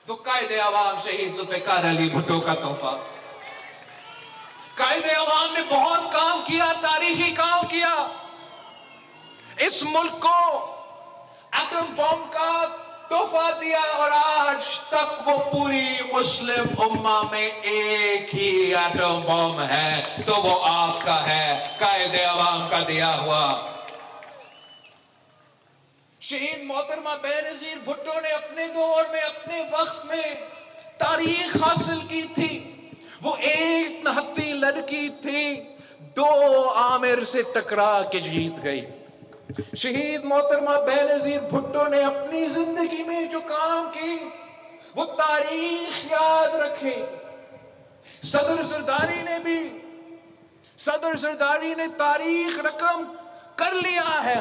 تو قائد عوام شہید ذوالفقار علی بھٹو کا تحفہ. قائد عوام نے بہت کام کیا، تاریخی کام کیا. اس ملک کو ایٹم بم کا تحفہ دیا اور آج تک وہ پوری مسلم امہ میں ایک ہی ایٹم بم ہے تو وہ آپ کا ہے، قائد عوام کا دیا ہوا. شہید محترمہ بے نظیر بھٹو نے اپنے دور میں اپنے وقت میں تاریخ حاصل کی تھی. وہ ایک نہتی لڑکی تھی، 2 عامر سے ٹکرا کے جیت گئی. شہید محترمہ بے نظیر بھٹو نے اپنی زندگی میں جو کام کی وہ تاریخ یاد رکھے. صدر زرداری نے تاریخ رقم کر لیا ہے.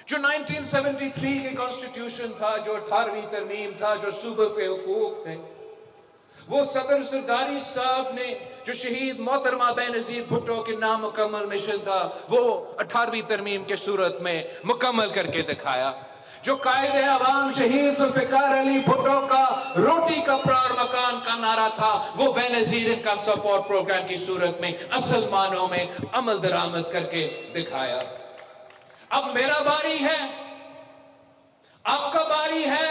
جو 1973 کے کانسٹیٹیوشن تھا، جو 18ویں ترمیم تھا، جو صوبے کے حقوق تھے، وہ صدر زرداری صاحب نے جو شہید محترمہ بے نظیر بھٹو کے نامکمل مشن تھا وہ 18ویں ترمیم کے صورت میں مکمل کر کے دکھایا. جو قائد عوام شہید ذوالفقار علی بھٹو کا روٹی کپڑا اور مکان کا نعرہ تھا وہ بے نظیر انکم سپورٹ پروگرام کی صورت میں اصل معنوں میں عمل درآمد کر کے دکھایا. اب میرا باری ہے، آپ کا باری ہے،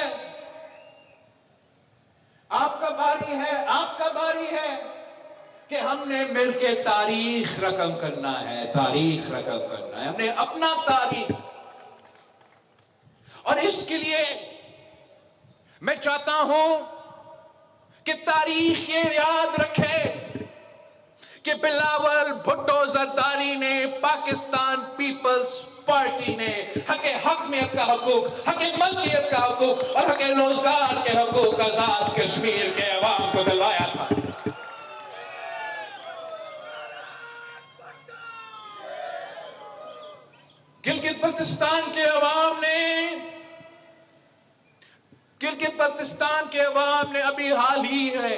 آپ کا باری ہے، آپ کا باری ہے کہ ہم نے مل کے تاریخ رقم کرنا ہے، تاریخ رقم کرنا ہے، ہم نے اپنا تاریخ. اور اس کے لیے میں چاہتا ہوں کہ تاریخ یہ یاد رکھے کہ بلاول بھٹو زرداری نے، پاکستان پیپلز پارٹی نے حق حاکمیت کا حقوق، حق ملکیت کا حقوق اور حق روزگار کے حقوق آزاد کشمیر کے عوام کو دلوایا تھا. گلگت بلتستان کے عوام نے ابھی حال ہی ہے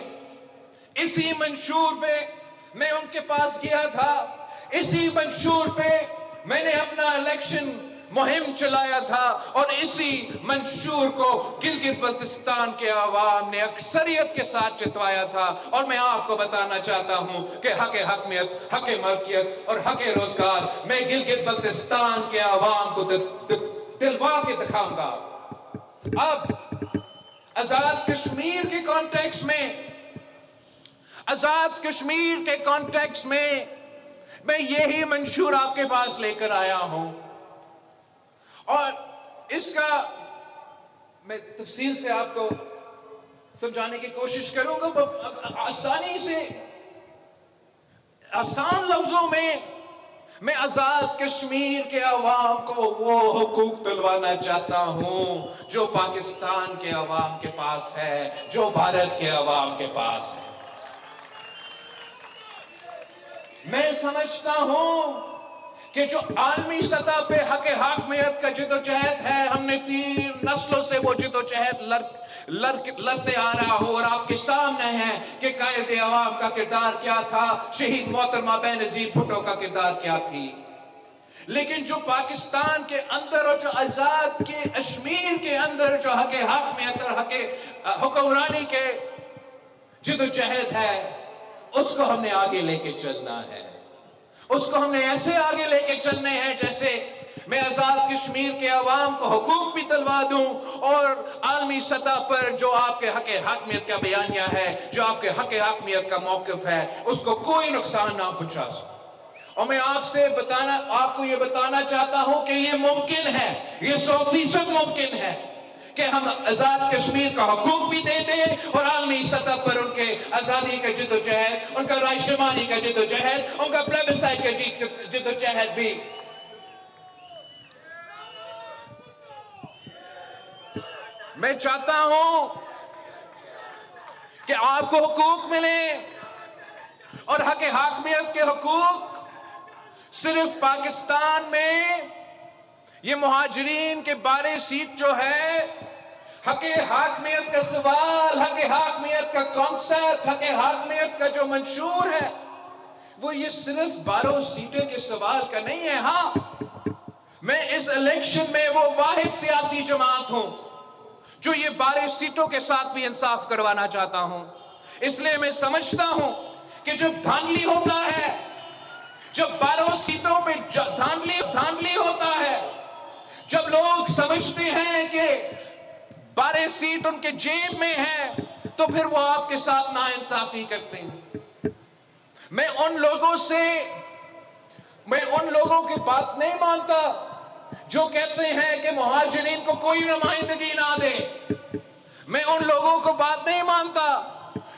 اسی منشور پہ میں ان کے پاس گیا تھا، اسی منشور پہ میں نے اپنا الیکشن مہم چلایا تھا اور اسی منشور کو گلگت بلتستان کے عوام نے اکثریت کے ساتھ جتوایا تھا. اور میں آپ کو بتانا چاہتا ہوں کہ حق حاکمیت، حق ملکیت اور حق روزگار میں گلگت بلتستان کے عوام کو دلوا کے دکھاؤں گا. اب آزاد کشمیر کے کانٹیکس میں میں یہی منشور آپ کے پاس لے کر آیا ہوں اور اس کا میں تفصیل سے آپ کو سمجھانے کی کوشش کروں گا. آسانی سے آسان لفظوں میں آزاد کشمیر کے عوام کو وہ حقوق دلوانا چاہتا ہوں جو پاکستان کے عوام کے پاس ہے، جو بھارت کے عوام کے پاس ہے. میں سمجھتا ہوں کہ جو عالمی سطح پہ حق حاکمیت کا جدوجہد ہے، ہم نے 3 نسلوں سے وہ جدوجہد لڑتے آ رہا ہوں اور آپ کے سامنے ہے کہ قائد عوام کا کردار کیا تھا، شہید محترمہ بے نظیر بھٹو کا کردار کیا تھی. لیکن جو پاکستان کے اندر اور جو آزاد کے کشمیر کے اندر جو حق حاکمیت اور حق حکمرانی کے جدوجہد ہے اس کو ہم نے آگے لے کے چلنا ہے. اس کو ہم نے ایسے آگے لے کے چلنے ہیں جیسے میں آزاد کشمیر کے عوام کو حقوق بھی دلوا دوں اور عالمی سطح پر جو آپ کے حق حاکمیت کا بیانیہ ہے، جو آپ کے حق حاکمیت کا موقف ہے، اس کو کوئی نقصان نہ پہنچا سکے. اور میں آپ کو یہ بتانا چاہتا ہوں کہ یہ ممکن ہے، یہ 100% ممکن ہے کہ ہم آزاد کشمیر کا حقوق بھی دے دیں اور عالمی سطح پر ان کے آزادی کا جدوجہد، ان کا رائے شماری کا جدوجہد، ان کا پلیبسائٹ کا جدوجہد بھی میں چاہتا ہوں کہ آپ کو حقوق ملیں. اور حق حاکمیت کے حقوق صرف پاکستان میں یہ مہاجرین کے بارے سیٹ جو ہے، حق حاکمیت کا سوال، حق حاکمیت کا کانسیپٹ، حق حاکمیت کا جو منشور ہے وہ یہ صرف 12 سیٹیں کے سوال کا نہیں ہے. ہاں، میں اس الیکشن میں وہ واحد سیاسی جماعت ہوں جو یہ 12 سیٹوں کے ساتھ بھی انصاف کروانا چاہتا ہوں. اس لیے میں سمجھتا ہوں کہ جب دھاندلی ہوتا ہے، جب 12 سیٹوں پہ دھاندلی ہوتا ہے، جب لوگ سمجھتے ہیں کہ 12 سیٹ ان کے جیب میں ہے، تو پھر وہ آپ کے ساتھ ناانصافی کرتے ہیں. میں ان لوگوں کی بات نہیں مانتا جو کہتے ہیں کہ مہاجرین کو کوئی نمائندگی نہ دے. میں ان لوگوں کو بات نہیں مانتا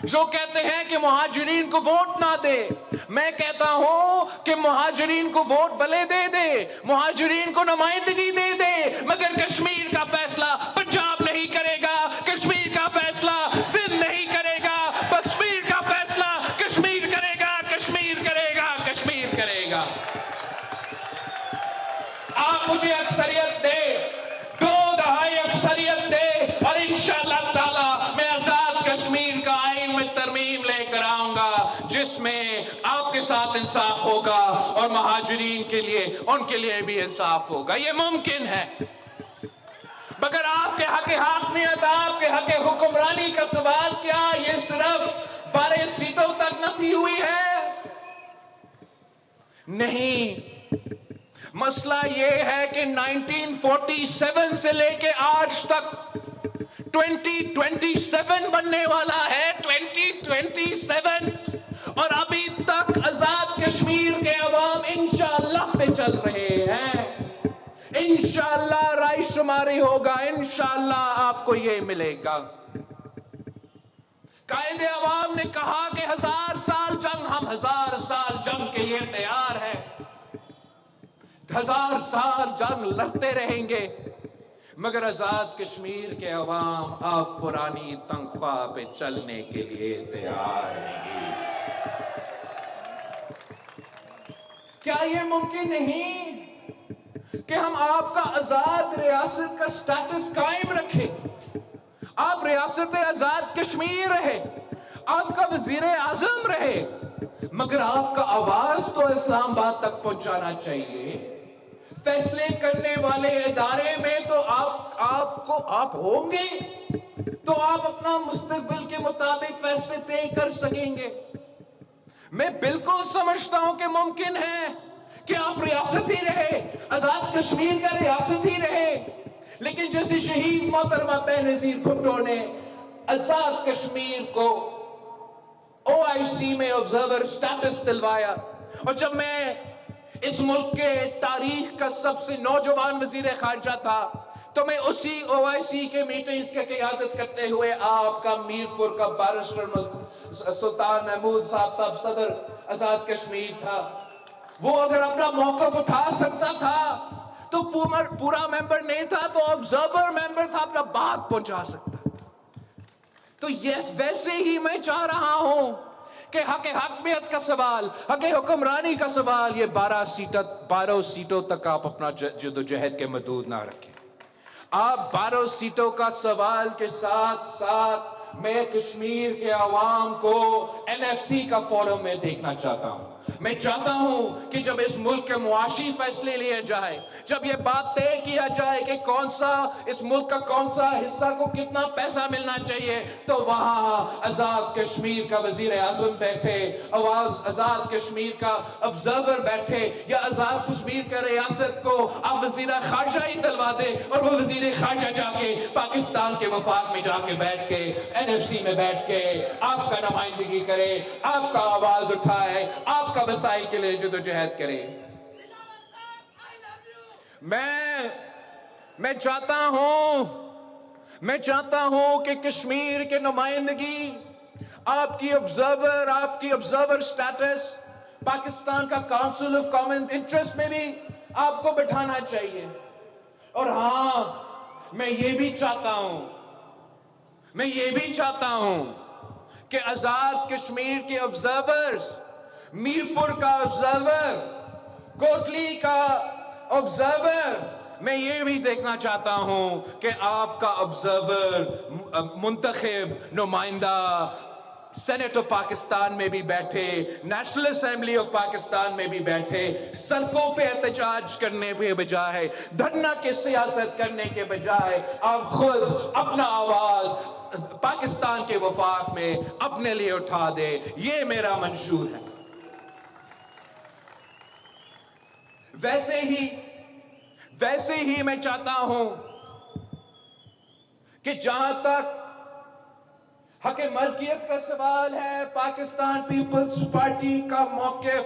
جو کہتے ہیں کہ مہاجرین کو ووٹ نہ دے. میں کہتا ہوں کہ مہاجرین کو ووٹ بھلے دے دے، مہاجرین کو نمائندگی دے دے، مگر کشمیر کا فیصلہ پنجاب نہیں کرے گا، کشمیر کا فیصلہ سندھ نہیں کرے گا، کشمیر کا فیصلہ کشمیر کرے گا، کشمیر کرے گا، کشمیر کرے گا. آپ مجھے اکثریت دے، 2/2 اکثریت دے، اور انشاءاللہ تعالی میں آزاد کشمیر کا آئین میں ترمیم لے کر آؤں گا جس میں آپ کے ساتھ انصاف ہوگا اور مہاجرین کے لیے ان کے لیے بھی انصاف ہوگا. یہ ممکن ہے، مگر آپ کے حق حاکمیت، آپ کے حق حکمرانی کا سوال کیا یہ صرف 12 سیٹوں تک نفی ہوئی ہے؟ نہیں. مسئلہ یہ ہے کہ 1947 سے لے کے آج تک 2027 بننے والا ہے، 2027، اور ابھی تک آزاد کشمیر کے عوام انشاءاللہ پہ چل رہے ہیں. انشاءاللہ رائے شماری ہوگا، انشاءاللہ آپ کو یہ ملے گا. قائد عوام نے کہا کہ 1000 سال جنگ، ہم 1000 سال جنگ کے لیے تیار ہیں، 1000 سال جنگ لڑتے رہیں گے، مگر آزاد کشمیر کے عوام آپ پرانی تنخواہ پہ چلنے کے لیے تیار نہیں. کیا یہ ممکن نہیں کہ ہم آپ کا آزاد ریاست کا سٹیٹس قائم رکھیں؟ آپ ریاست آزاد کشمیر رہے، آپ کا وزیر اعظم رہے، مگر آپ کا آواز تو اسلام آباد تک پہنچانا چاہیے. فیصلے کرنے والے ادارے میں تو آپ ہوں گے، تو آپ اپنا مستقبل کے مطابق فیصلے طے کر سکیں گے. میں بالکل سمجھتا ہوں کہ ممکن ہے کہ آپ ریاست ہی رہے، آزاد کشمیر کا ریاست ہی رہے، لیکن جیسے شہید محترمہ بینظیر بھٹو نے آزاد کشمیر کو OIC میں آبزرور سٹیٹس دلوایا، اور جب میں اس ملک کے تاریخ کا سب سے نوجوان وزیر خارجہ تھا تو میں اسی OIC کے میٹنگز کی قیادت کرتے ہوئے آپ کا میرپور کا بارسٹر سلطان محمود صاحب تب صدر آزاد کشمیر تھا، وہ اگر اپنا موقف اٹھا سکتا تھا تو پورا ممبر نہیں تھا تو آبزرور ممبر تھا، اپنا بات پہنچا سکتا تھا. تو ویسے ہی میں چاہ رہا ہوں کہ حق حاکمیت کا سوال، حق حکمرانی کا سوال، یہ 12 سیٹوں تک آپ اپنا جدوجہد کے محدود نہ رکھیں. آپ 12 سیٹوں کا سوال کے ساتھ ساتھ میں کشمیر کے عوام کو NFC کا فورم میں دیکھنا چاہتا ہوں. میں چاہتا ہوں کہ جب اس ملک کے معاشی فیصلے لیے جائے، جب یہ بات طے کیا جائے کہ اس ملک کا کون سا حصہ کو کتنا پیسہ ملنا چاہیے، تو وہاں آزاد کشمیر کا وزیر اعظم بیٹھے، آزاد کشمیر کا آبزرور بیٹھے، یا آزاد کشمیر کا ریاست کو آپ وزیر خارجہ ہی دلوا دے اور وہ وزیر خارجہ جا کے پاکستان کے وفاق میں جا کے بیٹھ کے NFC میں بیٹھ کے آپ کا نمائندگی کرے، آپ کا آواز اٹھائے، آپ کا مسائل کے لیے جدوجہد کرے. میں چاہتا ہوں کہ کشمیر کے نمائندگی، آپ کی آبزرور سٹیٹس پاکستان کا کاؤنسل آف کامن انٹرسٹ میں بھی آپ کو بٹھانا چاہیے. اور ہاں، میں یہ بھی چاہتا ہوں کہ آزاد کشمیر کے آبزرورز، میرپور کا آبزرور، کوٹلی کا آبزرور، میں یہ بھی دیکھنا چاہتا ہوں کہ آپ کا آبزرور منتخب نمائندہ سینٹ آف پاکستان میں بھی بیٹھے، نیشنل اسمبلی آف پاکستان میں بھی بیٹھے، سڑکوں پہ احتجاج کرنے کے بجائے، دھرنا کی سیاست کرنے کے بجائے آپ خود اپنا آواز پاکستان کے وفاق میں اپنے لیے اٹھا دے. یہ میرا منشور ہے. ویسے ہی میں چاہتا ہوں کہ جہاں تک حق ملکیت کا سوال ہے، پاکستان پیپلز پارٹی کا موقف،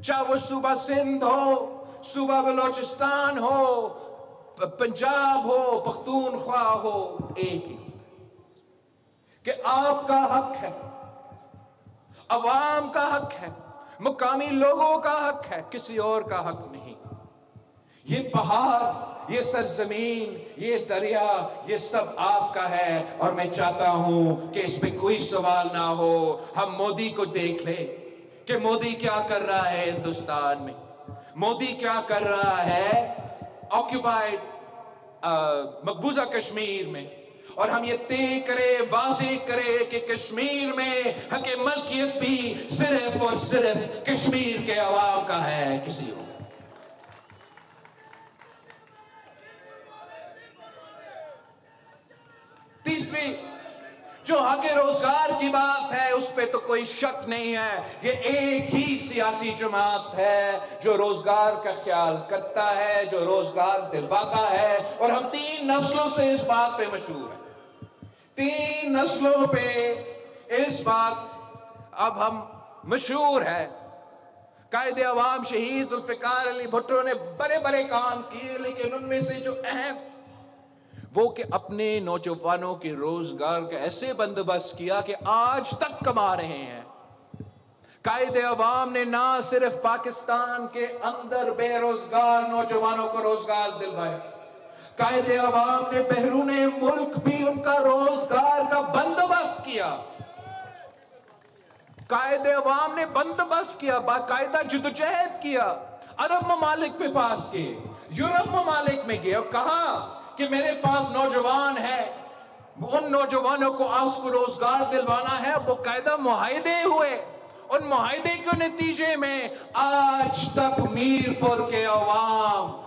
چاہے وہ صوبہ سندھ ہو، صوبہ بلوچستان ہو، پنجاب ہو، پختونخوا ہو، ایک ہی کہ آپ کا حق ہے، عوام کا حق ہے، مقامی لوگوں کا حق ہے، کسی اور کا حق نہیں. یہ پہاڑ، یہ سرزمین، یہ دریا، یہ سب آپ کا ہے. اور میں چاہتا ہوں کہ اس میں کوئی سوال نہ ہو. ہم مودی کو دیکھ لیں کہ مودی کیا کر رہا ہے ہندوستان میں، مودی کیا کر رہا ہے آکیوپائڈ مقبوضہ کشمیر میں، اور ہم یہ طے کرے، واضح کرے کہ کشمیر میں حق ملکیت بھی صرف اور صرف کشمیر کے عوام کا ہے، کسی اور. تیسری جو حق روزگار کی بات ہے، اس پہ تو کوئی شک نہیں ہے. یہ ایک ہی سیاسی جماعت ہے جو روزگار کا خیال کرتا ہے، جو روزگار دلواتا ہے، اور ہم 3 نسلوں سے اس بات پہ مشہور ہیں. 3 نسلوں پہ اس بات اب ہم مشہور ہے. قائد عوام شہید ذوالفقار علی بھٹو نے بڑے بڑے کام کیے، لیکن ان میں سے جو اہم وہ کہ اپنے نوجوانوں کے روزگار کا ایسے بندوبست کیا کہ آج تک کما رہے ہیں. قائد عوام نے نہ صرف پاکستان کے اندر بے روزگار نوجوانوں کو روزگار دلوایا، قائد عوام نے بیرون ملک بھی ان کا روزگار کا بندوبست کیا. قائد عوام نے بندوبست کیا، باقاعدہ جدوجہد کیا، عرب ممالک پہ پاس کیے، یورپ ممالک میں گئے اور کہا کہ میرے پاس نوجوان ہے، ان نوجوانوں کو آپ کو روزگار دلوانا ہے. وہ قاعدہ معاہدے ہوئے. ان معاہدے کے نتیجے میں آج تک میرپور کے عوام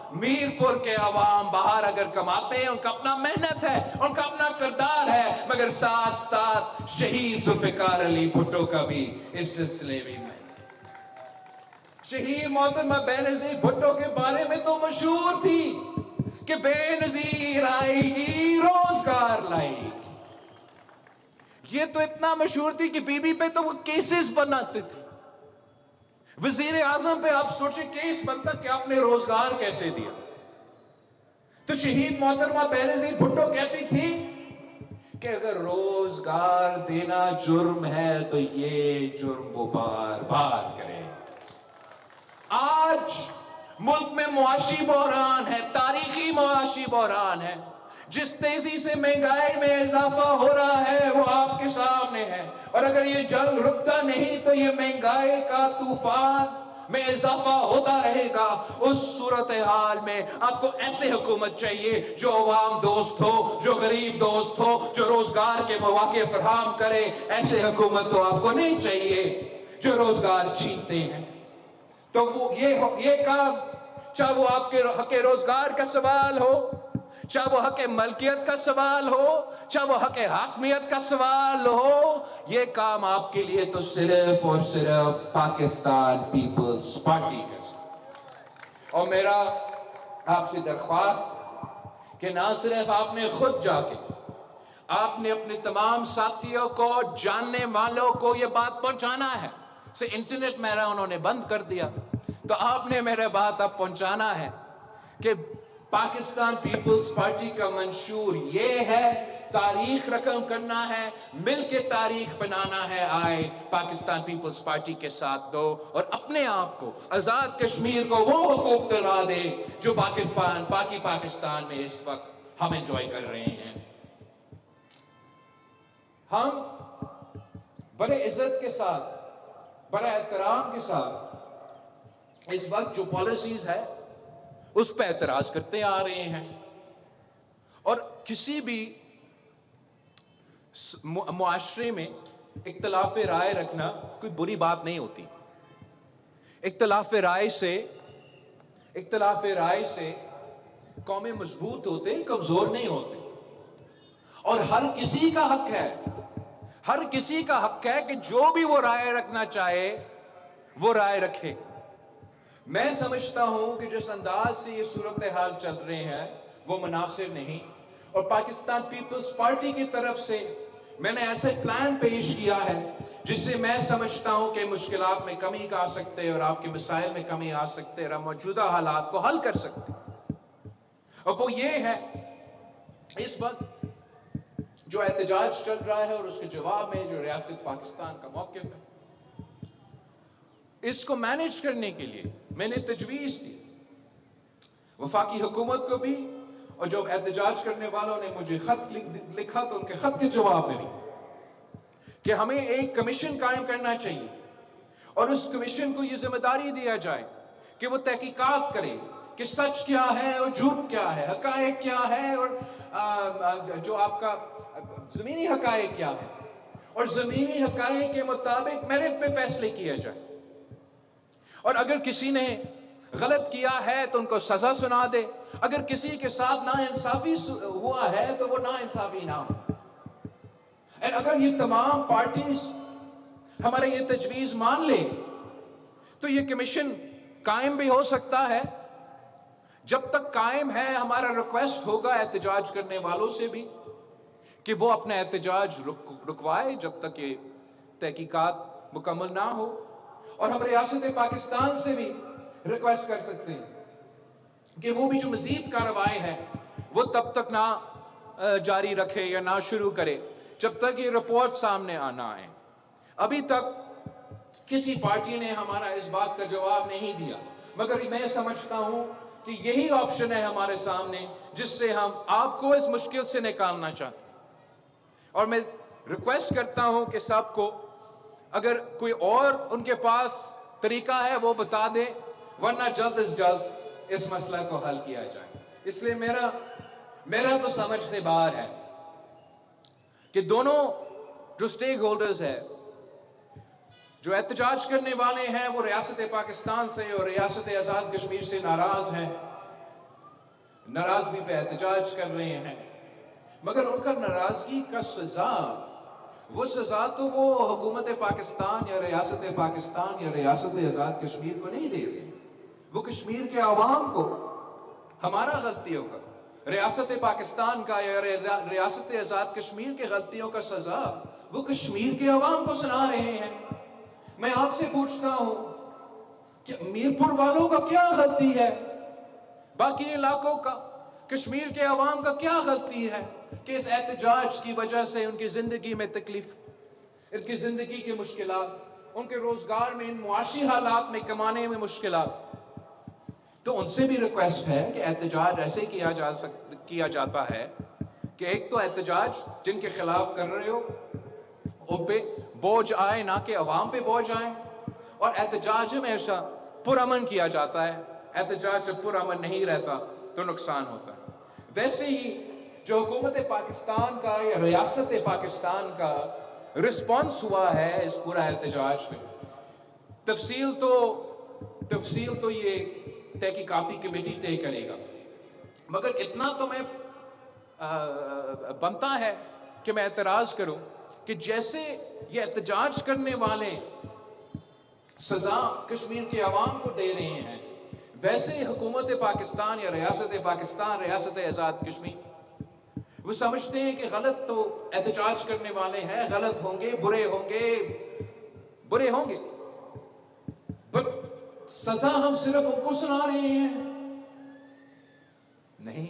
باہر اگر کماتے ہیں، ان کا اپنا محنت ہے، ان کا اپنا کردار ہے، مگر ساتھ ساتھ شہید ذوالفقار علی بھٹو کا بھی اس سلسلے میں. شہید محترمہ بینظیر بھٹو کے بارے میں تو مشہور تھی کہ بے نظیر آئے گی، روزگار لائے گی. یہ تو اتنا مشہور تھی کہ بی بی پہ تو وہ کیسز بناتے تھے. وزیر اعظم پہ آپ سوچیں کیس بنتا کہ آپ نے روزگار کیسے دیا. تو شہید محترمہ بینظیر بھٹو کہتی تھی کہ اگر روزگار دینا جرم ہے تو یہ جرم وہ بار بار کرے. آج ملک میں معاشی بحران ہے، تاریخی معاشی بحران ہے. جس تیزی سے مہنگائی میں اضافہ ہو رہا ہے وہ آپ کے سامنے ہے، اور اگر یہ جنگ رکتا نہیں تو یہ مہنگائی کا طوفان میں اضافہ ہوتا رہے گا. اس صورتحال میں آپ کو ایسے حکومت چاہیے جو عوام دوست ہو، جو غریب دوست ہو، جو روزگار کے مواقع فراہم کرے. ایسے حکومت تو آپ کو نہیں چاہیے جو روزگار چھینتے ہیں. تو وہ یہ کام، چاہے وہ آپ کے حق روزگار کا سوال ہو، چاہے وہ حق ملکیت کا سوال ہو، چاہے وہ حق حاکمیت کا سوال ہو، یہ کام آپ کے لیے تو صرف اور صرف پاکستان پیپلز پارٹی کا. اور میرا آپ سے درخواست کہ نہ صرف آپ نے خود جا کے، آپ نے اپنے تمام ساتھیوں کو، جاننے والوں کو یہ بات پہنچانا ہے. انٹرنیٹ میرا انہوں نے بند کر دیا، تو آپ نے میرے بات اب پہنچانا ہے کہ پاکستان پیپلز پارٹی کا منشور یہ ہے، تاریخ رقم کرنا ہے، مل کے تاریخ بنانا ہے. آئے پاکستان پیپلز پارٹی کے ساتھ دو اور اپنے آپ کو، آزاد کشمیر کو وہ حقوق دلا دے جو پاکستان میں اس وقت ہم انجوائے کر رہے ہیں. ہم بڑے عزت کے ساتھ، بڑا احترام کے ساتھ اس وقت جو پالیسیز ہے اس پہ اعتراض کرتے آ رہے ہیں. اور کسی بھی معاشرے میں اختلاف رائے رکھنا کوئی بری بات نہیں ہوتی. اختلاف رائے سے قومیں مضبوط ہوتے، کمزور نہیں ہوتے. اور ہر کسی کا حق ہے کہ جو بھی وہ رائے رکھنا چاہے وہ رائے رکھے. میں سمجھتا ہوں کہ جس انداز سے یہ صورتحال چل رہے ہیں وہ مناسب نہیں. اور پاکستان پیپلز پارٹی کی طرف سے میں نے ایسے پلان پیش کیا ہے جس سے میں سمجھتا ہوں کہ مشکلات میں کمی آ سکتے اور آپ کے مسائل میں کمی آ سکتے اور موجودہ حالات کو حل کر سکتے. اور وہ یہ ہے، اس وقت جو احتجاج چل رہا ہے اور اس کے جواب میں جو ریاست پاکستان کا موقف ہے، اس کو مینیج کرنے کے لیے میں نے تجویز دی وفاقی حکومت کو بھی، اور جو احتجاج کرنے والوں نے مجھے خط لکھا تو ان کے خط کے جواب میں بھی، کہ ہمیں ایک کمیشن قائم کرنا چاہیے اور اس کمیشن کو یہ ذمہ داری دیا جائے کہ وہ تحقیقات کرے کہ سچ کیا ہے اور جھوٹ کیا ہے، حقائق کیا ہے اور جو آپ کا زمینی حقائق کیا ہے، اور زمینی حقائق کے مطابق میرٹ پہ فیصلے کیا جائے. اور اگر کسی نے غلط کیا ہے تو ان کو سزا سنا دے. اگر کسی کے ساتھ ناانصافی ہوا ہے تو وہ ناانصافی نہ ہو. اور اگر یہ تمام پارٹیز ہمارے یہ تجویز مان لے تو یہ کمیشن قائم بھی ہو سکتا ہے. جب تک قائم ہے ہمارا ریکویسٹ ہوگا احتجاج کرنے والوں سے بھی کہ وہ اپنا احتجاج رکوائے جب تک یہ تحقیقات مکمل نہ ہو. اور ہم ریاست پاکستان سے بھی ریکویسٹ کر سکتے ہیں کہ وہ بھی جو مزید کارروائی ہے وہ تب تک نہ جاری رکھے یا نہ شروع کرے جب تک یہ رپورٹ سامنے نہ آئے. ابھی تک کسی پارٹی نے ہمارا اس بات کا جواب نہیں دیا، مگر میں سمجھتا ہوں کہ یہی آپشن ہے ہمارے سامنے جس سے ہم آپ کو اس مشکل سے نکالنا چاہتے ہیں. اور میں ریکویسٹ کرتا ہوں کہ سب کو اگر کوئی اور ان کے پاس طریقہ ہے وہ بتا دیں، ورنہ جلد از جلد اس مسئلہ کو حل کیا جائے. اس لیے میرا تو سمجھ سے باہر ہے کہ دونوں جو سٹیک ہولڈرز ہیں، جو احتجاج کرنے والے ہیں، وہ ریاست پاکستان سے اور ریاست آزاد کشمیر سے ناراض ہیں، ناراضگی پہ احتجاج کر رہے ہیں. مگر ان کا ناراضگی کا سزا تو وہ حکومت پاکستان یا ریاست پاکستان یا ریاست آزاد کشمیر کو نہیں دے رہے. وہ کشمیر کے عوام کو ہمارا غلطیوں کا، ریاست پاکستان کا یا ریاست آزاد کشمیر کے غلطیوں کا سزا وہ کشمیر کے عوام کو سنا رہے ہیں. میں آپ سے پوچھتا ہوں کہ میرپور والوں کا کیا غلطی ہے، باقی علاقوں کا، کشمیر کے عوام کا کیا غلطی ہے کہ اس احتجاج کی وجہ سے ان کی زندگی میں تکلیف، ان کی زندگی کی مشکلات، ان کے روزگار میں، ان معاشی حالات میں کمانے میں مشکلات. تو ان سے بھی ریکویسٹ ہے کہ احتجاج ایسے کیا جاتا ہے کہ ایک تو احتجاج جن کے خلاف کر رہے ہو ان پہ بوجھ آئے، نہ کہ عوام پہ بوجھ آئے. اور احتجاج ہمیشہ پرامن کیا جاتا ہے، احتجاج جب پرامن نہیں رہتا تو نقصان ہوتا ہے. ویسے ہی جو حکومت پاکستان کا یا ریاست پاکستان کا رسپانس ہوا ہے اس پورا احتجاج میں، تفصیل تو یہ تحقیقاتی کمیٹی طے کرے گا. مگر اتنا تو میں بنتا ہے کہ میں اعتراض کروں کہ جیسے یہ احتجاج کرنے والے سزا کشمیر کے عوام کو دے رہے ہیں، ویسے حکومت پاکستان یا ریاست پاکستان، ریاست آزاد کشمیر، وہ سمجھتے ہیں کہ غلط تو احتجاج کرنے والے ہیں، غلط ہوں گے، برے ہوں گے، پر سزا ہم صرف ان کو سنا رہے ہیں. نہیں،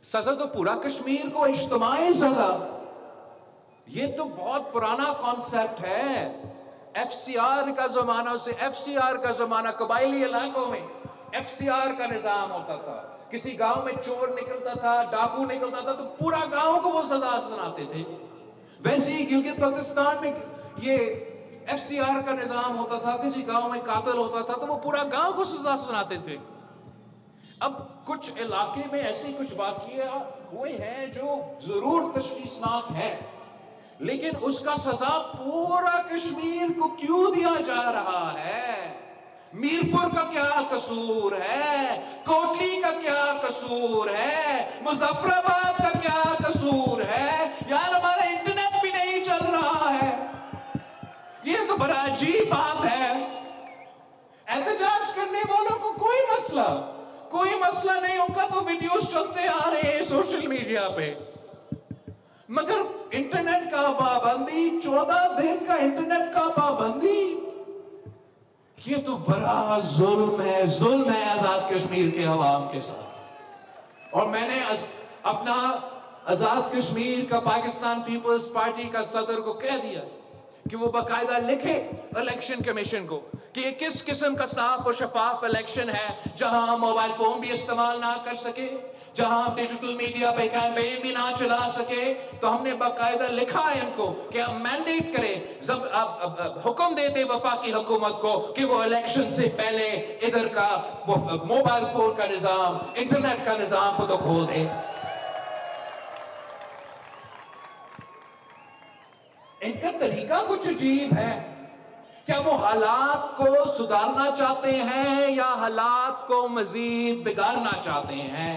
سزا تو پورا کشمیر کو، اجتماعی سزا. یہ تو بہت پرانا کانسیپٹ ہے. ایف سی آر کا زمانہ قبائلی علاقوں میں ایف سی آر کا نظام ہوتا تھا. کسی گاؤں میں چور نکلتا تھا، ڈاکو نکلتا تھا تو پورا گاؤں کو وہ سزا سناتے تھے. ویسے ہی گلگت بلتستان میں یہ ایف سی آر کا نظام ہوتا تھا. کسی گاؤں میں قاتل ہوتا تھا تو وہ پورا گاؤں کو سزا سناتے تھے. اب کچھ علاقے میں ایسی کچھ واقعہ ہوئے ہیں جو ضرور تشویشناک ہے، لیکن اس کا سزا پورا کشمیر کو کیوں دیا جا رہا ہے؟ میرپور کا کیا قصور ہے؟ کوٹلی کا کیا قصور ہے؟ مظفر آباد کا کیا قصور ہے؟ یار ہمارا انٹرنیٹ بھی نہیں چل رہا ہے. یہ تو بڑا عجیب بات ہے. احتجاج کرنے والوں کو کوئی مسئلہ نہیں ہوگا تو ویڈیوز چلتے آ رہے ہیں سوشل میڈیا پہ، مگر انٹرنیٹ کا پابندی، 14 دن کا انٹرنیٹ کا پابندی، یہ تو بڑا ظلم ہے آزاد کشمیر کے عوام کے ساتھ. اور میں نے اپنا آزاد کشمیر کا پاکستان پیپلز پارٹی کا صدر کو کہہ دیا کہ وہ باقاعدہ لکھے الیکشن کمیشن کو کہ یہ کس قسم کا صاف و شفاف الیکشن ہے، جہاں ہم موبائل فون بھی استعمال نہ کر سکے، جہاں ہم ڈیجیٹل میڈیا پہ کیمپین بھی نہ چلا سکے. تو ہم نے باقاعدہ لکھا ہے ان کو کہ ہم مینڈیٹ کریں، حکم دیتے وفاقی حکومت کو کہ وہ الیکشن سے پہلے ادھر کا موبائل فون کا نظام، انٹرنیٹ کا نظام کو تو کھول دے. ان کا طریقہ کچھ عجیب ہے. کیا وہ حالات کو سدھارنا چاہتے ہیں یا حالات کو مزید بگاڑنا چاہتے ہیں؟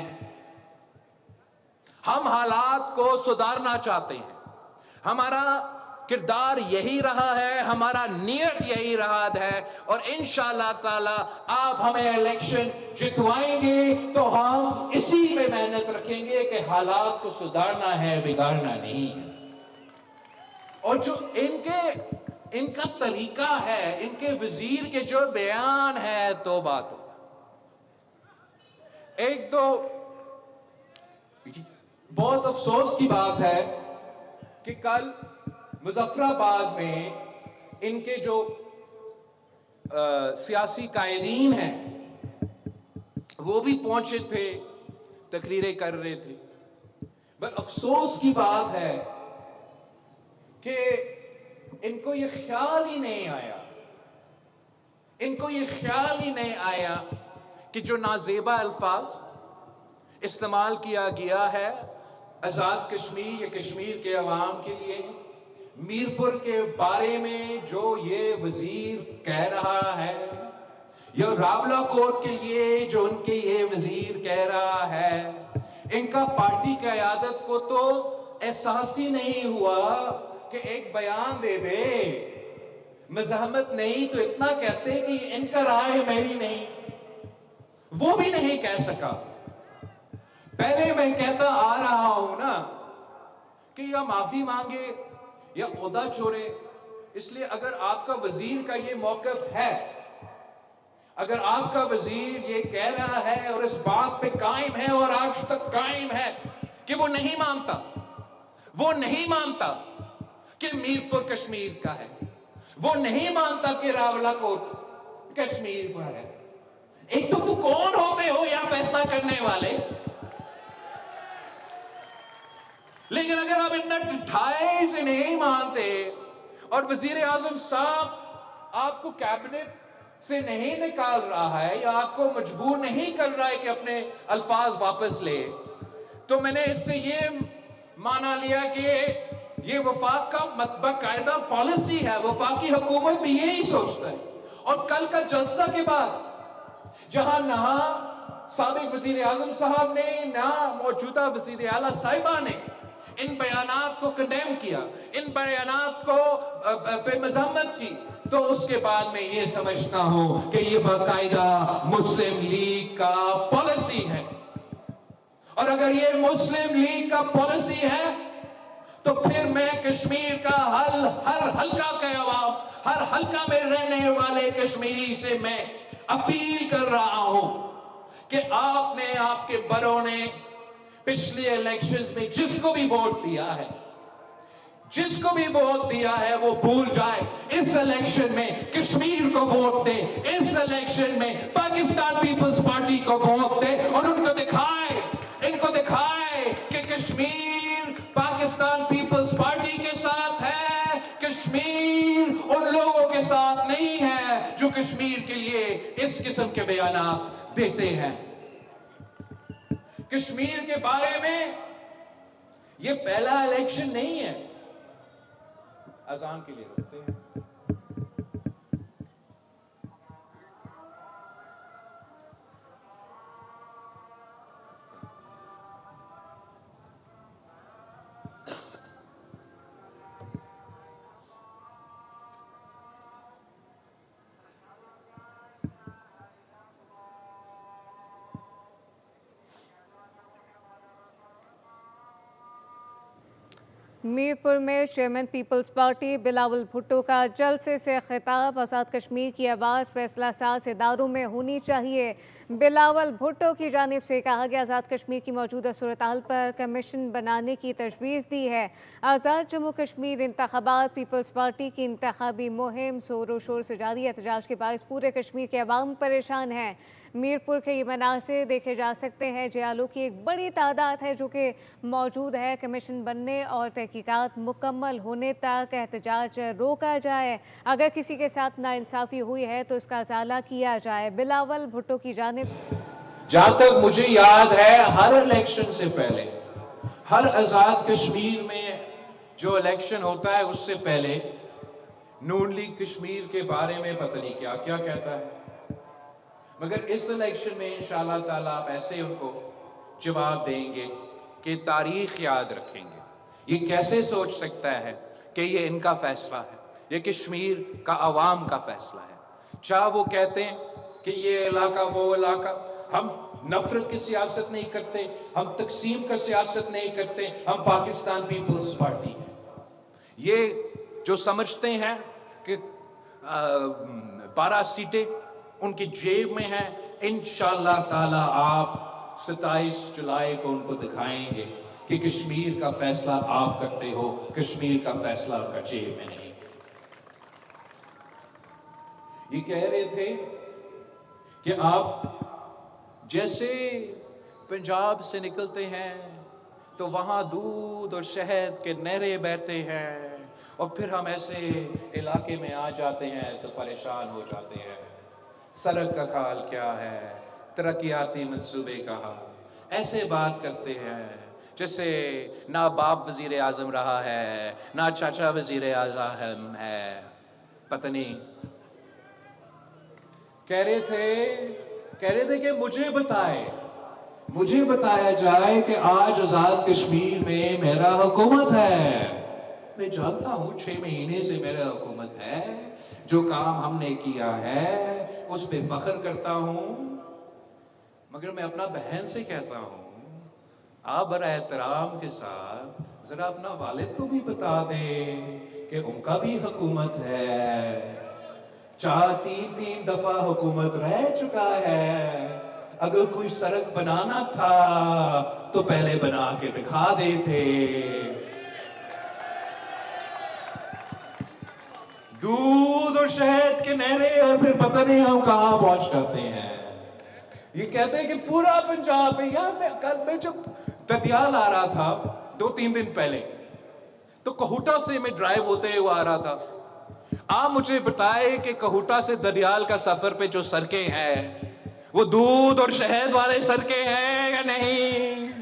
ہم حالات کو سدھارنا چاہتے ہیں. ہمارا کردار یہی رہا ہے، ہمارا نیت یہی رہا ہے، اور انشاءاللہ تعالی آپ ہمیں الیکشن جتوائیں گے تو ہم اسی میں محنت رکھیں گے کہ حالات کو سدھارنا ہے، بگاڑنا نہیں ہے. اور جو ان کا طریقہ ہے، ان کے وزیر کے جو بیان ہے تو بات ہو. ایک تو بہت افسوس کی بات ہے کہ کل مظفر آباد میں ان کے جو سیاسی قائدین ہیں وہ بھی پہنچے تھے، تقریریں کر رہے تھے. بس افسوس کی بات ہے کہ ان کو یہ خیال ہی نہیں آیا کہ جو نازیبا الفاظ استعمال کیا گیا ہے آزاد کشمیر یا کشمیر کے عوام کے لیے، میرپور کے بارے میں جو یہ وزیر کہہ رہا ہے، یا راولہ کوٹ کے لیے جو ان کے یہ وزیر کہہ رہا ہے، ان کا پارٹی قیادت کو تو احساس ہی نہیں ہوا کہ ایک بیان دے دے. مزاحمت نہیں تو اتنا کہتے کہ ان کا رائے میری نہیں، وہ بھی نہیں کہہ سکا. پہلے میں کہتا آ رہا ہوں نا کہ یا معافی مانگے یا عہدہ چھوڑے. اس لیے اگر آپ کا وزیر کا یہ موقف ہے، اگر آپ کا وزیر یہ کہہ رہا ہے اور اس بات پہ قائم ہے اور آج تک قائم ہے کہ وہ نہیں مانتا کہ میرپور کشمیر کا ہے، وہ نہیں مانتا کہ راولہ کوٹ کشمیر کا ہے. ایک تو کون ہوتے ہو یا فیصلہ کرنے والے؟ لیکن اگر آپ اتنا ڈھائی سے نہیں مانتے اور وزیر اعظم صاحب آپ کو کیبنٹ سے نہیں نکال رہا ہے یا آپ کو مجبور نہیں کر رہا ہے کہ اپنے الفاظ واپس لے، تو میں نے اس سے یہ مانا لیا کہ یہ وفاق کا باقاعدہ پالیسی ہے. وفاقی حکومت بھی یہی سوچتا ہے. اور کل کا جلسہ کے بعد جہاں نہ سابق وزیر اعظم صاحب نے نہ موجودہ وزیر اعلیٰ صاحبہ نے ان بیانات کو کنڈیم کیا، ان بیانات کو پہ مذمت کی، تو اس کے بعد میں یہ سمجھتا ہوں کہ یہ باقاعدہ مسلم لیگ کا پالیسی ہے. اور اگر یہ مسلم لیگ کا پالیسی ہے تو پھر میں کشمیر کا ہر حلقہ کے عوام، ہر حلقہ میں رہنے والے کشمیری سے میں اپیل کر رہا ہوں کہ آپ نے، آپ کے بڑوں نے پچھلے الیکشنز میں جس کو بھی ووٹ دیا ہے وہ بھول جائے. اس الیکشن میں کشمیر کو ووٹ دے، اس الیکشن میں پاکستان پیپلز پارٹی کو ووٹ دے، اور ان کو دکھائے کہ کشمیر پاکستان پیپلز پارٹی کے ساتھ ہے، کشمیر ان لوگوں کے ساتھ نہیں ہے جو کشمیر کے لیے اس قسم کے بیانات دیتے ہیں. کشمیر کے بارے میں یہ پہلا الیکشن نہیں ہے. اذان کے لیے رکھتے ہیں. میرپور میں chairman Peoples Party Bilawal Bhutto کا جلسے سے خطاب. آزاد کشمیر کی آواز فیصلہ ساز اداروں میں ہونی چاہیے. بلاول بھٹو کی جانب سے کہا گیا آزاد کشمیر کی موجودہ صورتحال پر کمیشن بنانے کی تجویز دی ہے. آزاد جموں کشمیر انتخابات پیپلز پارٹی کی انتخابی مہم زور و شور سے جاری. احتجاج کے باعث پورے کشمیر کے عوام پریشان ہیں. میرپور کے یہ مناظر دیکھے جا سکتے ہیں. جیالوں کی ایک بڑی تعداد ہے جو کہ موجود ہے. کمیشن بننے اور تحقیقات مکمل ہونے تک احتجاج روکا جائے. اگر کسی کے ساتھ ناانصافی ہوئی ہے تو اس کا ازالہ کیا جائے. بلاول بھٹو کی جانب جہاں تک مجھے یاد ہے ہر الیکشن سے پہلے، ہر آزاد کشمیر میں جو الیکشن ہوتا ہے اس سے پہلے نون لیگ کشمیر کے بارے میں پتہ نہیں کیا کیا کہتا ہے، مگر اس الیکشن میں انشاءاللہ تعالیٰ آپ ایسے ان کو جواب دیں گے کہ تاریخ یاد رکھیں گے. یہ کیسے سوچ سکتا ہے کہ یہ ان کا فیصلہ ہے، یہ کشمیر کا عوام کا فیصلہ ہے. چاہے وہ کہتے ہیں کہ یہ علاقہ وہ علاقہ، ہم نفرت کی سیاست نہیں کرتے، ہم تقسیم کا سیاست نہیں کرتے، ہم پاکستان پیپلز پارٹی ہیں. یہ جو سمجھتے ہیں کہ 12 سیٹیں ان کی جیب میں ہیں، انشاءاللہ تعالی آپ 27 جولائی کو ان کو دکھائیں گے کہ کشمیر کا فیصلہ آپ کرتے ہو، کشمیر کا فیصلہ آپ کا جیب میں نہیں. یہ کہہ رہے تھے کہ آپ جیسے پنجاب سے نکلتے ہیں تو وہاں دودھ اور شہد کے نہریں بہتے ہیں اور پھر ہم ایسے علاقے میں آ جاتے ہیں تو پریشان ہو جاتے ہیں. سڑک کا حال کیا ہے، ترقیاتی منصوبے کا حال، ایسے بات کرتے ہیں جیسے نہ باپ وزیر اعظم رہا ہے نہ چاچا وزیر اعظم ہے. پتہ نہیں کہہ رہے تھے کہ مجھے بتایا جائے کہ آج آزاد کشمیر میں میرا حکومت ہے. میں جانتا ہوں 6 مہینے سے میرا حکومت ہے، جو کام ہم نے کیا ہے اس پہ فخر کرتا ہوں، مگر میں اپنا بہن سے کہتا ہوں آپ برائے احترام کے ساتھ ذرا اپنا والد کو بھی بتا دیں کہ ان کا بھی حکومت ہے. 3 دفعہ حکومت رہ چکا ہے. اگر کوئی سڑک بنانا تھا تو پہلے بنا کے دکھا دیتے. دودھ اور شہد کے نہریں اور پھر پتہ نہیں ہم کہاں پہنچ جاتے ہیں. یہ کہتے ہیں کہ پورا پنجاب ہے. یار کل میں جب ددیال آ رہا تھا 2-3 دن پہلے تو کہوٹا سے میں ڈرائیو ہوتے ہوئے آ رہا تھا. آپ مجھے بتائے کہ کہوٹا سے ددیال کا سفر پہ جو سڑکیں ہیں وہ دودھ اور شہد والے سڑکیں ہیں یا نہیں؟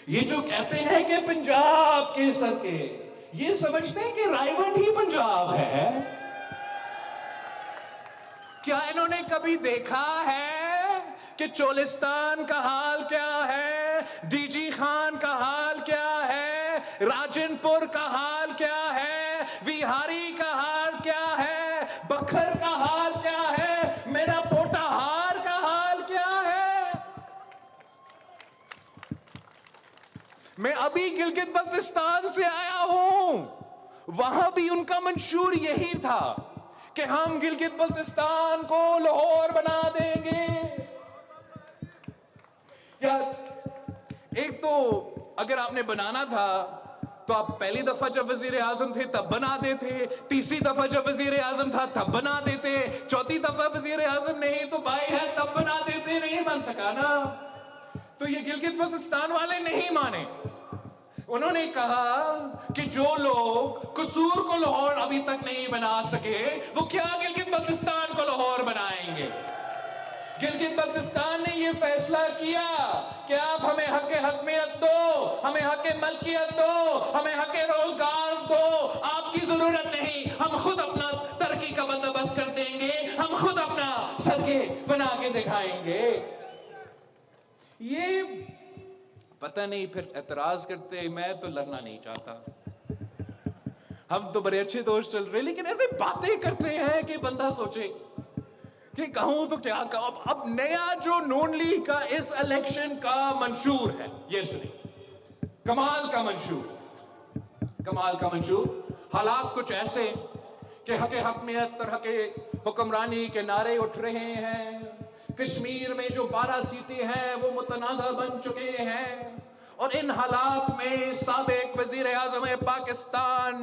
یہ جو کہتے ہیں کہ پنجاب کے سڑکیں، یہ سمجھتے ہیں کہ رائیونڈ ہی پنجاب ہے. کیا انہوں نے کبھی دیکھا ہے کہ چولستان کا حال کیا ہے، ڈی جی خان کا حال کیا ہے، راجن پور کا حال کیا ہے، ویہاری کا حال کیا ہے، بکھر کا حال کیا ہے، میرا پوٹا ہار کا حال کیا ہے؟ میں ابھی گلگت بلتستان سے آیا ہوں، وہاں بھی ان کا منشور یہی تھا کہ ہم گلگت بلتستان کو لاہور بنا دیں گے. یا ایک تو اگر آپ نے بنانا تھا تو آپ پہلی دفعہ جب وزیر اعظم تھے تب بنا دیتے، تیسری دفعہ جب وزیر اعظم تھا تب بنا دیتے، چوتھی دفعہ وزیر اعظم نہیں تو بھائی ہے تب بنا دیتے. نہیں بن سکا نا. تو یہ گلگت بلتستان والے نہیں مانے. انہوں نے کہا کہ جو لوگ قصور کو لاہور ابھی تک نہیں بنا سکے وہ کیا گلگت بلتستان کو لاہور بنائیں گے؟ گلگت بلتستان نے یہ فیصلہ کیا کہ آپ ہمیں حق حکمیت دو، ہمیں حق ملکیت دو، ہمیں حق روزگار دو. آپ کی ضرورت بنا کے دکھائیں گے. یہ پتہ نہیں پھر اعتراض کرتے میں تو لڑنا نہیں چاہتا, ہم تو بڑے اچھے دوست چل رہے, لیکن ایسے باتیں کرتے ہیں کہ بندہ سوچے کہ کہوں تو کیا کہوں. اب نیا جو نون لیگ کا اس الیکشن کا منشور ہے, یہ سنیں, کمال کا منشور. حالات کچھ ایسے کہ حق حکمیت اور حق حکمرانی کے نعرے اٹھ رہے ہیں. کشمیر میں جو 12 سیٹیں ہیں وہ متنازع بن چکے ہیں, اور ان حالات میں سابق وزیر اعظم پاکستان,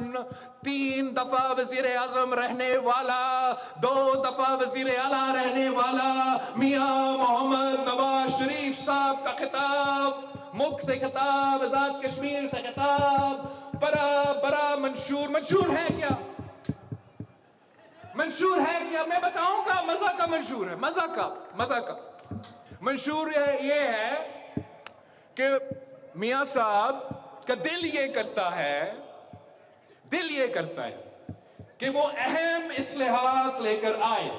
3 دفعہ وزیر اعظم رہنے والا, 2 دفعہ وزیر اعلیٰ رہنے والا میاں محمد نواز شریف صاحب کا خطاب, ملک سے خطاب, آزاد کشمیر سے خطاب, بڑا منشور ہے کیا؟ منشور ہے کیا؟ میں بتاؤں گا. مزہ کا منشور ہے, مزہ کا منشور یہ ہے کہ میاں صاحب کا دل یہ کرتا ہے کہ وہ اہم اصلاحات لے کر آئے,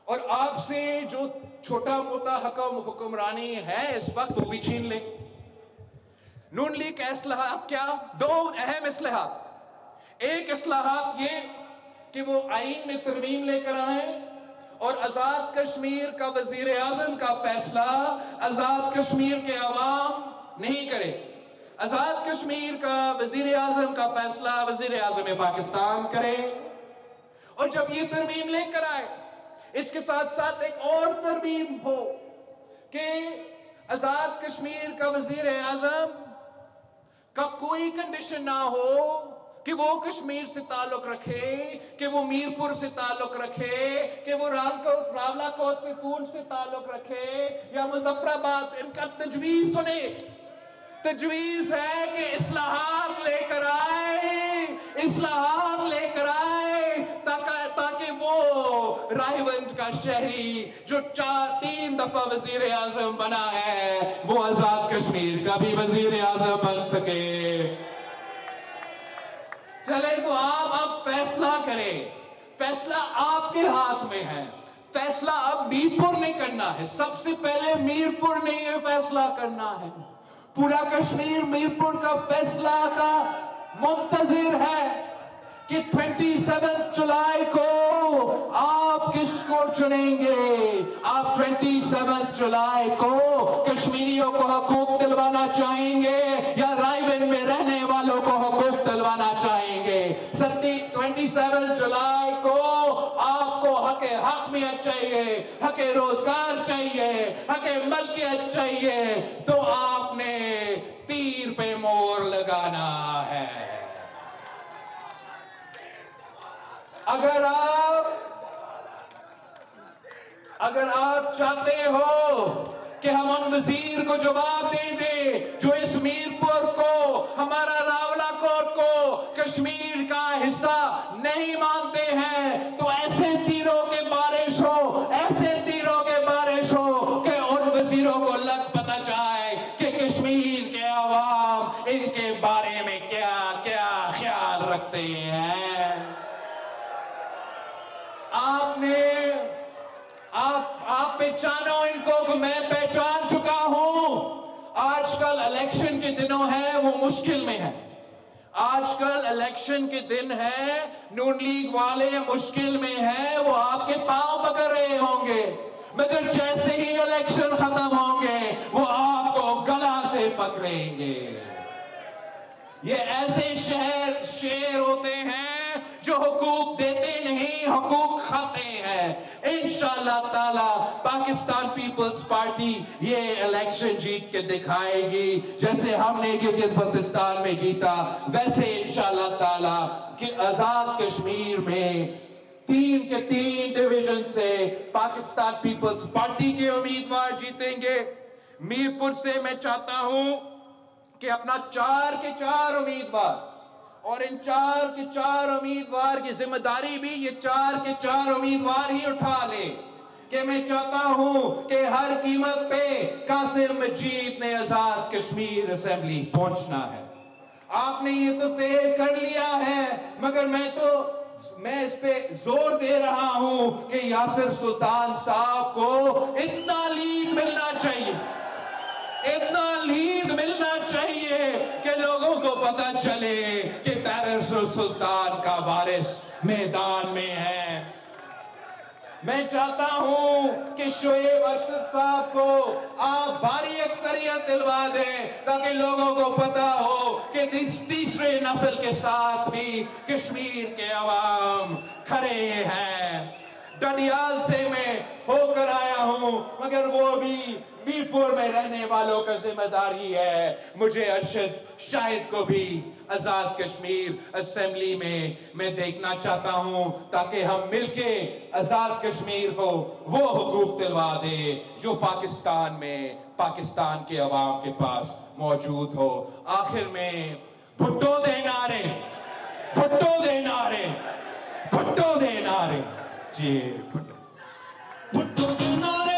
اور آپ سے جو چھوٹا موٹا حکمرانی ہے اس وقت وہ بھی چھین لے. نون لیگ کا اصلاحات کیا؟ 2 اہم اصلاحات. ایک اصلاحات یہ کہ وہ آئین میں ترمیم لے کر آئیں, اور آزاد کشمیر کا وزیر اعظم کا فیصلہ آزاد کشمیر کے عوام نہیں کرے. آزاد کشمیر کا وزیر اعظم کا فیصلہ وزیر اعظم پاکستان کرے. اور جب یہ ترمیم لے کر آئے, اس کے ساتھ ساتھ ایک اور ترمیم ہو کہ آزاد کشمیر کا وزیر اعظم کا کوئی کنڈیشن نہ ہو کہ وہ کشمیر سے تعلق رکھے, کہ وہ میرپور سے تعلق رکھے, کہ وہ راولا کوٹ سے پونچھ سے تعلق رکھے یا مظفر آباد. ان کا تجویز سنے, تجویز ہے کہ اصلاحات لے کر آئے تاکہ وہ رائیونٹ کا شہری جو 3 دفعہ وزیر اعظم بنا ہے وہ آزاد کشمیر کا بھی وزیر اعظم بن سکے. چلے تو آپ اب فیصلہ کریں, فیصلہ آپ کے ہاتھ میں ہے. فیصلہ اب میرپور نے کرنا ہے, سب سے پہلے میرپور نے یہ فیصلہ کرنا ہے. پورا کشمیر میرپور کا فیصلہ کا منتظر ہے کہ 27 جولائی کو آپ کس کو چنیں گے. آپ 27 جولائی کو کشمیریوں کو حقوق دلوانا چاہیں گے یا رائیون میں رہنے والوں کو حقوق دلوانا چاہیں گے. 27 جولائی کو آپ کو حق حاکمیت چاہیے, حق روزگار چاہیے, حق ملکیت چاہیے, تو آپ نے تیر پہ مور لگانا ہے. اگر آپ چاہتے ہو کہ ہم ان وزیر کو جواب دے دیں جو اس میرپور کو, ہمارا راولا کوٹ کو کشمیر کا حصہ نہیں مانتے ہیں, تو ایسے تیروں کے بارش ہو کہ ان وزیروں کو لگ پتہ جائے کہ کشمیر کے عوام ان کے بارے میں کیا کیا خیال رکھتے ہیں. آپ پہچانو ان کو کہ میں پہچان چکا ہوں. آج کل الیکشن کے دنوں ہیں وہ مشکل میں ہے. آج کل الیکشن کے دن ہیں, نون لیگ والے مشکل میں ہیں, وہ آپ کے پاؤں پکڑ رہے ہوں گے, مگر جیسے ہی الیکشن ختم ہوں گے وہ آپ کو گلا سے پکڑیں گے. یہ ایسے شیر ہوتے ہیں جو حقوق دیتے نہیں, حقوق کھاتے ہیں. انشاءاللہ تعالی پاکستان پیپلز پارٹی یہ الیکشن جیت کے دکھائے گی. جیسے ہم نے گلگت بلتستان میں جیتا, ویسے انشاءاللہ تعالی کہ آزاد کشمیر میں 3 کے 3 ڈویژن سے پاکستان پیپلز پارٹی کے امیدوار جیتیں گے. میرپور سے میں چاہتا ہوں کہ اپنا 4 کے 4 امیدوار, اور ان 4 کے 4 امیدوار کی ذمہ داری بھی یہ 4 کے 4 امیدوار ہی اٹھا لے. کہ میں چاہتا ہوں کہ ہر قیمت پہ قاسم مجید نے آزاد کشمیر اسمبلی پہنچنا ہے. آپ نے یہ تو طے کر لیا ہے, مگر میں تو میں اس پہ زور دے رہا ہوں کہ یاسر سلطان صاحب کو اتنا لیڈ ملنا چاہیے، اتنا لیڈ ملنا چاہیے کہ لوگوں کو پتہ چلے کہ یاسر سلطان کا وارث میدان میں ہے۔ میں چاہتا ہوں کہ شعیب ارشد صاحب کو آپ بھاری اکثریت دلوا دیں تاکہ لوگوں کو پتا ہو کہ اس تیسرے نسل کے ساتھ بھی کشمیر کے عوام کھڑے ہیں۔ ڈڈیال سے میں ہو کر آیا ہوں، مگر وہ بھی میرپور میں رہنے والوں کا ذمہ داری ہے۔ مجھے ارشد شاہد کو بھی آزاد کشمیر اسمبلی میں دیکھنا چاہتا ہوں تاکہ ہم مل کے آزاد کشمیر کو وہ حقوق دلوا دیں جو پاکستان میں پاکستان کے عوام کے پاس موجود ہو۔ آخر میں بھٹو دے نعرے، بھٹو دے نعرے، بھٹو دے نعرے، جی بھٹو دے نعرے۔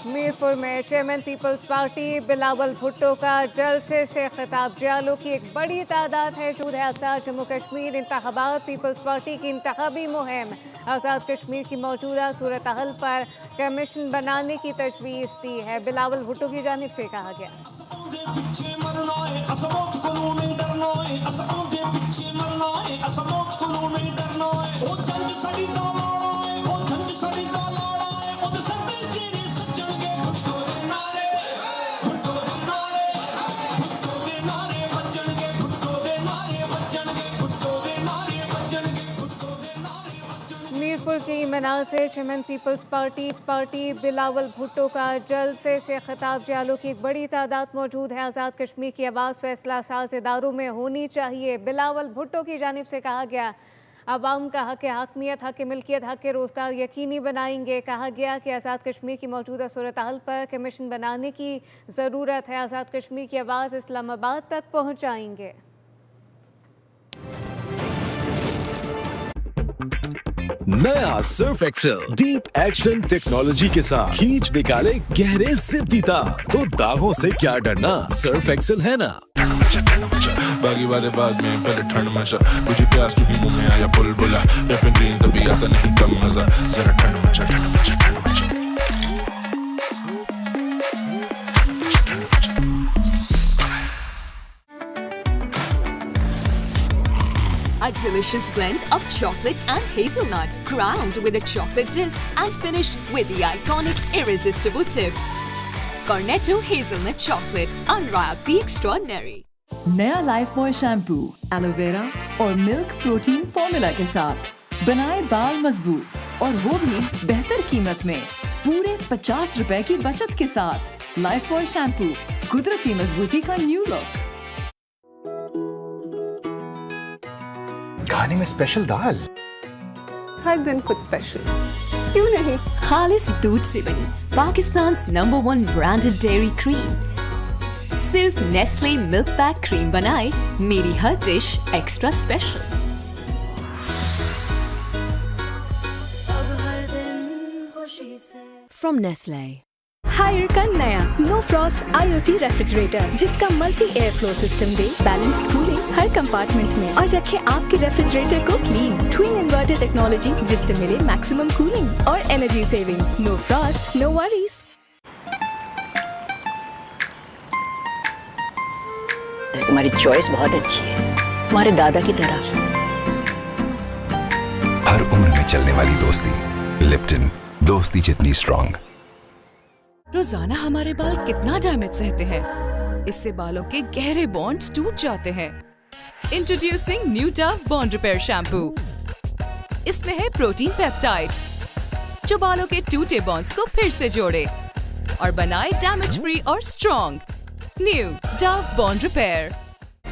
میرپور میں chairman Peoples Party Bilawal Bhutto کا جلسے سے خطاب۔ جالوں کی ایک بڑی تعداد ہے موجود ہے۔ آزاد جموں کشمیر انتخابات پیپلز پارٹی کی انتخابی مہم، آزاد کشمیر کی موجودہ صورتحال پر کمیشن بنانے کی تجویز دی ہے۔ بلاول بھٹو کی جانب سے کہا گیا میرپور کی منال سے chairman Peoples Party Bilawal Bhutto کا جلسے سے خطاب۔ جالوں کی ایک بڑی تعداد موجود ہے۔ آزاد کشمیر کی آواز فیصلہ ساز اداروں میں ہونی چاہیے۔ بلاول بھٹو کی جانب سے کہا گیا عوام کا حق حاکمیت، حق ملکیت، حق روزگار یقینی بنائیں گے۔ کہا گیا کہ آزاد کشمیر کی موجودہ صورتحال پر کمیشن بنانے کی ضرورت ہے۔ آزاد کشمیر کی آواز اسلام آباد تک پہنچائیں گے۔ نیا Surf Excel deep action technology کے ساتھ کھینچ نکالے گہرے ضدی تار، تو داغوں سے کیا ڈرنا، سرف ایکسل ہے نا۔ باقی باتیں بعد میں، پہلے ٹھنڈ مچا، مجھے پیاس کیونکہ منہ میں آیا بلبلا، ریپ اینڈ گرین تبھی آتا نہیں کم مزہ، ذرا ٹھنڈ مچا ٹھنڈ مچا ٹھنڈ مچا۔ A delicious blend of chocolate and hazelnut, crowned with a chocolate disc and finished with the iconic irresistible tip. Cornetto Hazelnut Chocolate, unwrap the extraordinary. نیا Lifebuoy shampoo aloe vera اور ملک پروٹین فارمولا کے ساتھ بنائے بال مضبوط، اور وہ بھی بہتر قیمت میں، پورے 50 روپے کی بچت کے ساتھ۔ لائف بوائے شیمپو، قدرتی مضبوطی کا نیو لک۔ کھانے میں اسپیشل دال، ہر دن کچھ اسپیشل کیوں نہیں؟ خالص دودھ سے بنی پاکستان's #1 branded dairy cream. صرف نیسلے ملک پیک کریم بنائے میری ہر dish extra special. From Nestle Haier کا نیا نو فراسٹ IoT ریفریجریٹر، جس کا ملٹی ایئر فلو سسٹم دے بیلنسڈ کولنگ ہر کمپارٹمنٹ میں، اور رکھے آپ کے ریفریجریٹر کو کلین۔ ٹوین انورٹر ٹیکنالوجی، جس سے ملے میکسیمم کولنگ اور انرجی سیونگ۔ نو فراسٹ، نو وریز۔ تمہاری چوائس بہت اچھی ہے، تمہارے دادا کی طرح۔ ہر عمر میں چلنے والی دوستی، لپٹن، دوستی جتنی اسٹرانگ۔ روزانہ ہمارے بال کتنا ڈیمیج سہتے ہیں، اس سے بالوں کے گہرے بانڈز ٹوٹ جاتے ہیں۔ Introducing new Dove bond repair shampoo. اس میں ہے پروٹین پیپٹائڈ جو بالوں کے ٹوٹے بانڈز کو پھر سے جوڑے اور بنائے ڈیمیج فری اور strong. New Dove bond repair.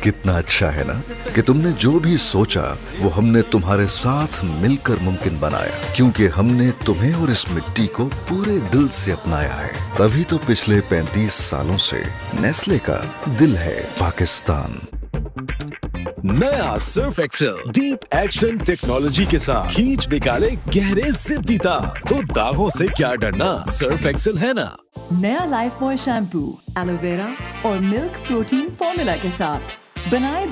کتنا اچھا ہے نا کہ تم نے جو بھی سوچا وہ ہم نے تمہارے ساتھ مل کر ممکن بنایا، کیونکہ ہم نے تمہیں اور اس مٹی کو پورے دل سے اپنایا ہے۔ تبھی تو پچھلے 35 سالوں سے نیسلے کا دل ہے پاکستان۔ نیا Surf Excel deep action technology کے ساتھ کھینچ نکالے گہرے ضدی تار، تو داغوں سے کیا ڈرنا، سرف ایکسل ہے نا۔ نیا Lifebuoy shampoo aloe vera اور ملک پروٹین فارمولا کے ساتھ بنائے